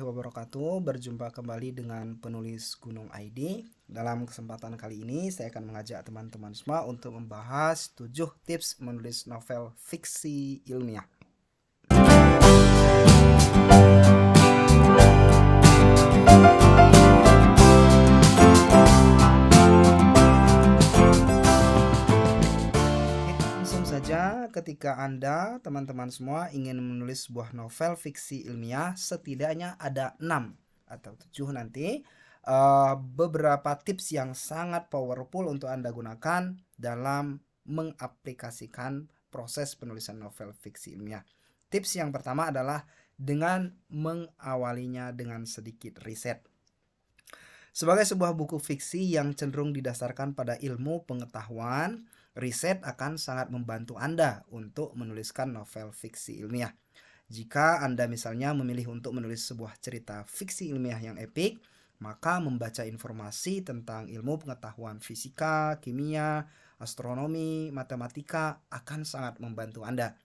wabarakatuh. Berjumpa kembali dengan penulis Gunung ID. Dalam kesempatan kali ini saya akan mengajak teman-teman semua untuk membahas 7 tips menulis novel fiksi ilmiah. Ketika Anda, teman-teman semua, ingin menulis sebuah novel fiksi ilmiah, setidaknya ada 6 atau 7 nanti beberapa tips yang sangat powerful untuk Anda gunakan dalam mengaplikasikan proses penulisan novel fiksi ilmiah. Tips yang pertama adalah dengan mengawalinya dengan sedikit riset. Sebagai sebuah buku fiksi yang cenderung didasarkan pada ilmu pengetahuan, riset akan sangat membantu Anda untuk menuliskan novel fiksi ilmiah. Jika Anda misalnya memilih untuk menulis sebuah cerita fiksi ilmiah yang epik, maka membaca informasi tentang ilmu pengetahuan fisika, kimia, astronomi, matematika akan sangat membantu Anda.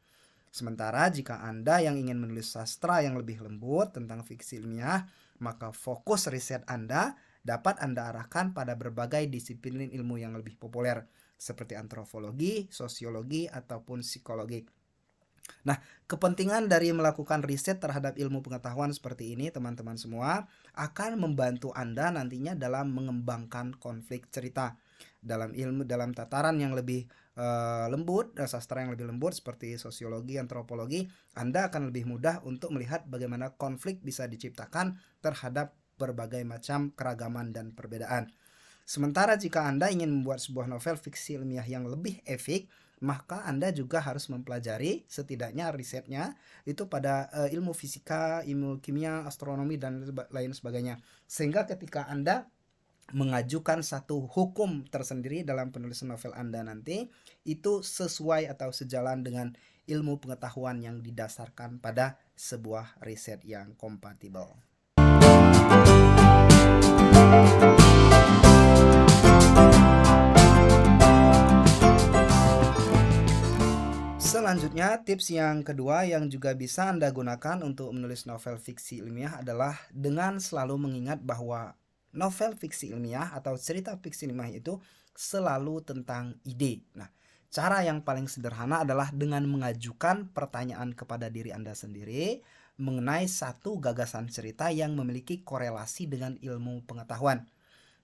Sementara jika Anda yang ingin menulis sastra yang lebih lembut tentang fiksi ilmiah, maka fokus riset Anda dapat Anda arahkan pada berbagai disiplin ilmu yang lebih populer, seperti antropologi, sosiologi, ataupun psikologi. Nah, kepentingan dari melakukan riset terhadap ilmu pengetahuan seperti ini, teman-teman semua, akan membantu Anda nantinya dalam mengembangkan konflik cerita. Dalam tataran yang lebih lembut, sastra yang lebih lembut seperti sosiologi, antropologi, Anda akan lebih mudah untuk melihat bagaimana konflik bisa diciptakan terhadap berbagai macam keragaman dan perbedaan. Sementara jika Anda ingin membuat sebuah novel fiksi ilmiah yang lebih epik, maka Anda juga harus mempelajari setidaknya risetnya itu pada ilmu fisika, ilmu kimia, astronomi, dan lain sebagainya. Sehingga ketika Anda mengajukan satu hukum tersendiri dalam penulisan novel Anda nanti, itu sesuai atau sejalan dengan ilmu pengetahuan yang didasarkan pada sebuah riset yang kompatibel. Selanjutnya, tips yang kedua yang juga bisa Anda gunakan untuk menulis novel fiksi ilmiah adalah dengan selalu mengingat bahwa novel fiksi ilmiah atau cerita fiksi ilmiah itu selalu tentang ide. Nah, cara yang paling sederhana adalah dengan mengajukan pertanyaan kepada diri Anda sendiri mengenai satu gagasan cerita yang memiliki korelasi dengan ilmu pengetahuan.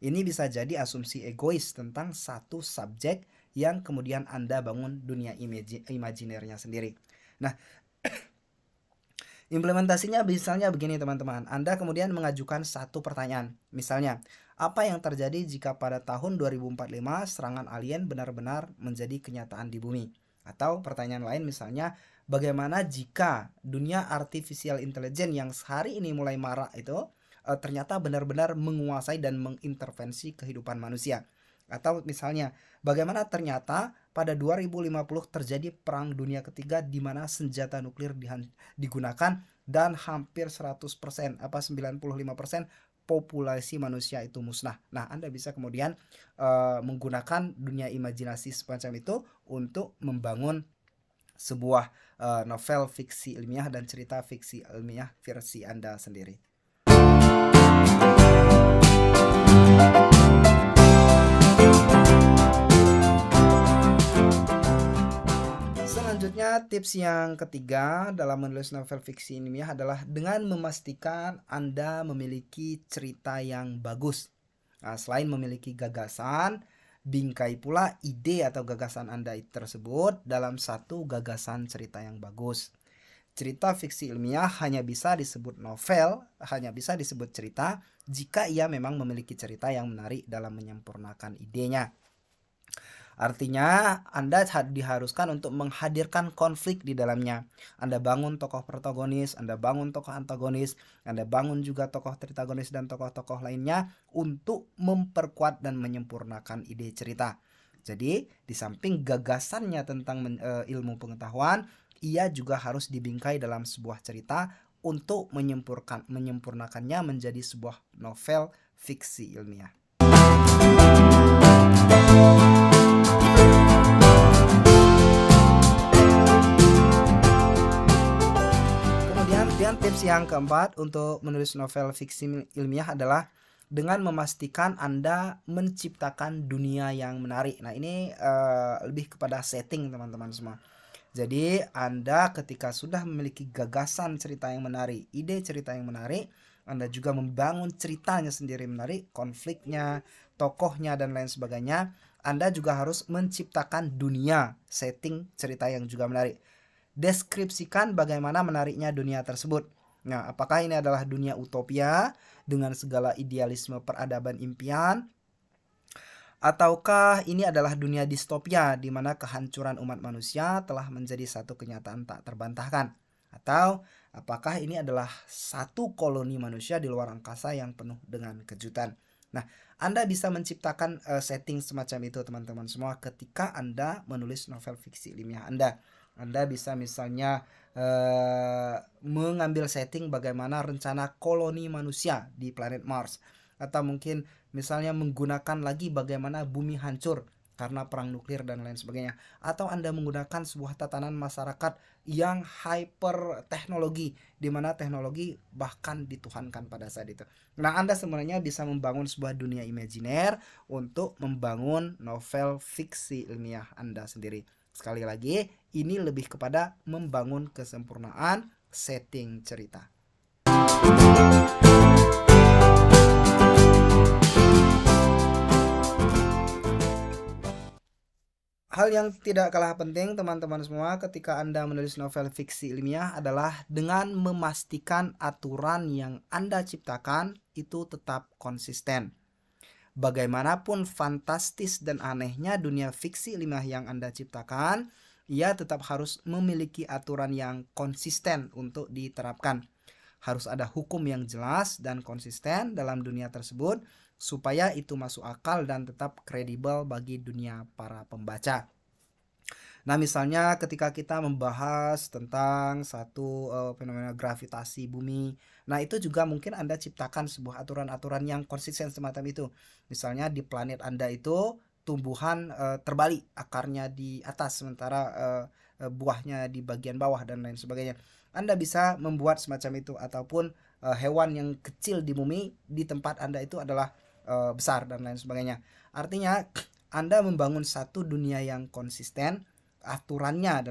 Ini bisa jadi asumsi egois tentang satu subjek yang kemudian Anda bangun dunia imajinernya sendiri. Nah, implementasinya misalnya begini teman-teman. Anda kemudian mengajukan satu pertanyaan. Misalnya, apa yang terjadi jika pada tahun 2045 serangan alien benar-benar menjadi kenyataan di bumi? Atau pertanyaan lain misalnya, bagaimana jika dunia artificial intelligence yang hari ini mulai marak itu ternyata benar-benar menguasai dan mengintervensi kehidupan manusia? Atau misalnya, bagaimana ternyata pada 2050 terjadi perang dunia ketiga di mana senjata nuklir digunakan dan hampir 100%, 95% populasi manusia itu musnah. Nah, Anda bisa kemudian menggunakan dunia imajinasi semacam itu untuk membangun sebuah novel fiksi ilmiah dan cerita fiksi ilmiah versi Anda sendiri. Selanjutnya, tips yang ketiga dalam menulis novel fiksi ilmiah adalah dengan memastikan Anda memiliki cerita yang bagus. Nah, selain memiliki gagasan, bingkai pula ide atau gagasan Anda tersebut dalam satu gagasan cerita yang bagus. Cerita fiksi ilmiah hanya bisa disebut novel, hanya bisa disebut cerita jika ia memang memiliki cerita yang menarik dalam menyempurnakan idenya. Artinya, Anda diharuskan untuk menghadirkan konflik di dalamnya. Anda bangun tokoh protagonis, Anda bangun tokoh antagonis, Anda bangun juga tokoh tritagonis dan tokoh-tokoh lainnya untuk memperkuat dan menyempurnakan ide cerita. Jadi, di samping gagasannya tentang ilmu pengetahuan, ia juga harus dibingkai dalam sebuah cerita untuk menyempurnakannya menjadi sebuah novel fiksi ilmiah. Kemudian tips Tips yang keempat untuk menulis novel fiksi ilmiah adalah dengan memastikan Anda menciptakan dunia yang menarik. Nah, ini lebih kepada setting teman-teman semua. Jadi Anda ketika sudah memiliki gagasan cerita yang menarik, ide cerita yang menarik, Anda juga membangun ceritanya sendiri menarik, konfliknya, tokohnya dan lain sebagainya. Anda juga harus menciptakan dunia, setting cerita yang juga menarik. Deskripsikan bagaimana menariknya dunia tersebut. Nah, apakah ini adalah dunia utopia dengan segala idealisme peradaban impian? Ataukah ini adalah dunia distopia di mana kehancuran umat manusia telah menjadi satu kenyataan tak terbantahkan? Atau apakah ini adalah satu koloni manusia di luar angkasa yang penuh dengan kejutan? Nah, Anda bisa menciptakan setting semacam itu teman-teman semua ketika Anda menulis novel fiksi ilmiah Anda. Anda bisa misalnya mengambil setting bagaimana rencana koloni manusia di planet Mars, atau mungkin misalnya menggunakan lagi bagaimana bumi hancur karena perang nuklir dan lain sebagainya, atau Anda menggunakan sebuah tatanan masyarakat yang hyper teknologi di mana teknologi bahkan dituhankan pada saat itu. Nah, Anda sebenarnya bisa membangun sebuah dunia imajiner untuk membangun novel fiksi ilmiah Anda sendiri. Sekali lagi, ini lebih kepada membangun kesempurnaan setting cerita. Hal yang tidak kalah penting teman-teman semua ketika Anda menulis novel fiksi ilmiah adalah dengan memastikan aturan yang Anda ciptakan itu tetap konsisten. Bagaimanapun fantastis dan anehnya dunia fiksi ilmiah yang Anda ciptakan, ia tetap harus memiliki aturan yang konsisten untuk diterapkan. Harus ada hukum yang jelas dan konsisten dalam dunia tersebut supaya itu masuk akal dan tetap kredibel bagi dunia para pembaca. Nah, misalnya ketika kita membahas tentang satu fenomena gravitasi bumi, nah itu juga mungkin Anda ciptakan sebuah aturan-aturan yang konsisten semacam itu. Misalnya di planet Anda itu tumbuhan terbalik, akarnya di atas sementara buahnya di bagian bawah dan lain sebagainya. Anda bisa membuat semacam itu, ataupun hewan yang kecil di bumi di tempat Anda itu adalah besar dan lain sebagainya. Artinya Anda membangun satu dunia yang konsisten. Aturannya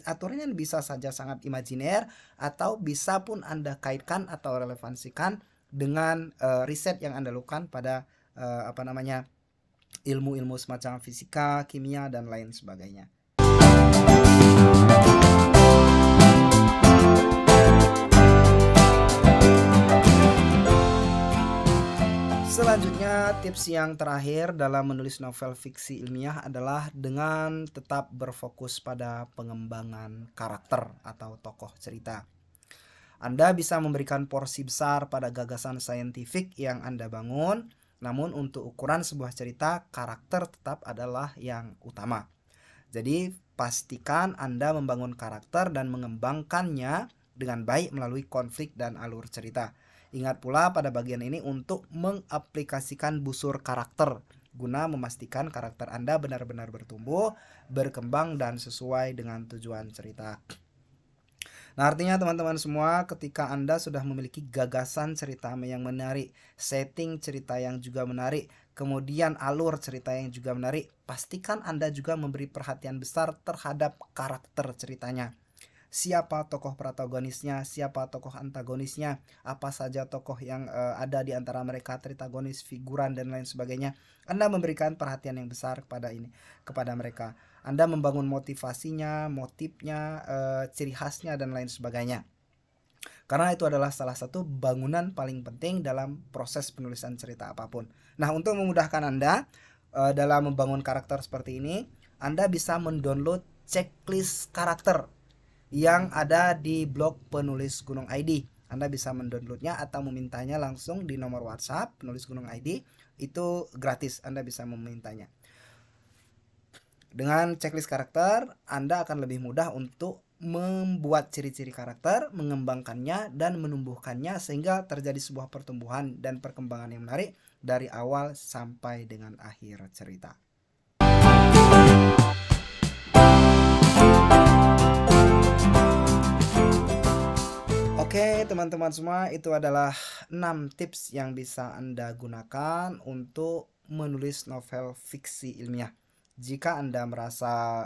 aturannya bisa saja sangat imajiner, atau bisa pun Anda kaitkan atau relevansikan dengan riset yang Anda lakukan pada ilmu-ilmu semacam fisika, kimia dan lain sebagainya. Selanjutnya, tips yang terakhir dalam menulis novel fiksi ilmiah adalah dengan tetap berfokus pada pengembangan karakter atau tokoh cerita. Anda bisa memberikan porsi besar pada gagasan saintifik yang Anda bangun, namun untuk ukuran sebuah cerita, karakter tetap adalah yang utama. Jadi, pastikan Anda membangun karakter dan mengembangkannya dengan baik melalui konflik dan alur cerita. Ingat pula pada bagian ini untuk mengaplikasikan busur karakter guna memastikan karakter Anda benar-benar bertumbuh, berkembang, dan sesuai dengan tujuan cerita. Nah, artinya teman-teman semua, ketika Anda sudah memiliki gagasan cerita yang menarik, setting cerita yang juga menarik, kemudian alur cerita yang juga menarik, pastikan Anda juga memberi perhatian besar terhadap karakter ceritanya. Siapa tokoh protagonisnya, siapa tokoh antagonisnya, apa saja tokoh yang ada di antara mereka, tritagonis, figuran dan lain sebagainya. Anda memberikan perhatian yang besar kepada mereka. Anda membangun motivasinya, motifnya, ciri khasnya dan lain sebagainya. Karena itu adalah salah satu bangunan paling penting dalam proses penulisan cerita apapun. Nah, untuk memudahkan Anda dalam membangun karakter seperti ini, Anda bisa mendownload checklist karakter yang ada di blog Penulis Gunung ID. Anda bisa mendownloadnya atau memintanya langsung di nomor WhatsApp Penulis Gunung ID. Itu gratis, Anda bisa memintanya. Dengan checklist karakter, Anda akan lebih mudah untuk membuat ciri-ciri karakter, mengembangkannya dan menumbuhkannya sehingga terjadi sebuah pertumbuhan dan perkembangan yang menarik dari awal sampai dengan akhir cerita. Oke, teman-teman semua, itu adalah 6 tips yang bisa Anda gunakan untuk menulis novel fiksi ilmiah. Jika Anda merasa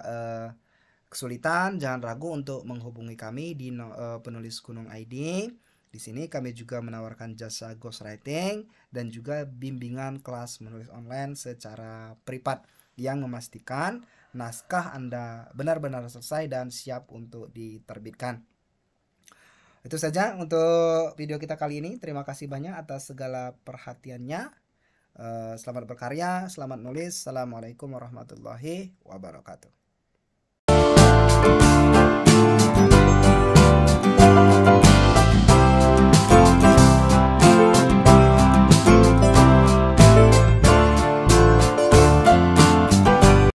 kesulitan, jangan ragu untuk menghubungi kami di penulis gunung ID. Di sini kami juga menawarkan jasa ghostwriting dan juga bimbingan kelas menulis online secara privat yang memastikan naskah Anda benar-benar selesai dan siap untuk diterbitkan. Itu saja untuk video kita kali ini. Terima kasih banyak atas segala perhatiannya. Selamat berkarya, selamat nulis. Assalamualaikum warahmatullahi wabarakatuh.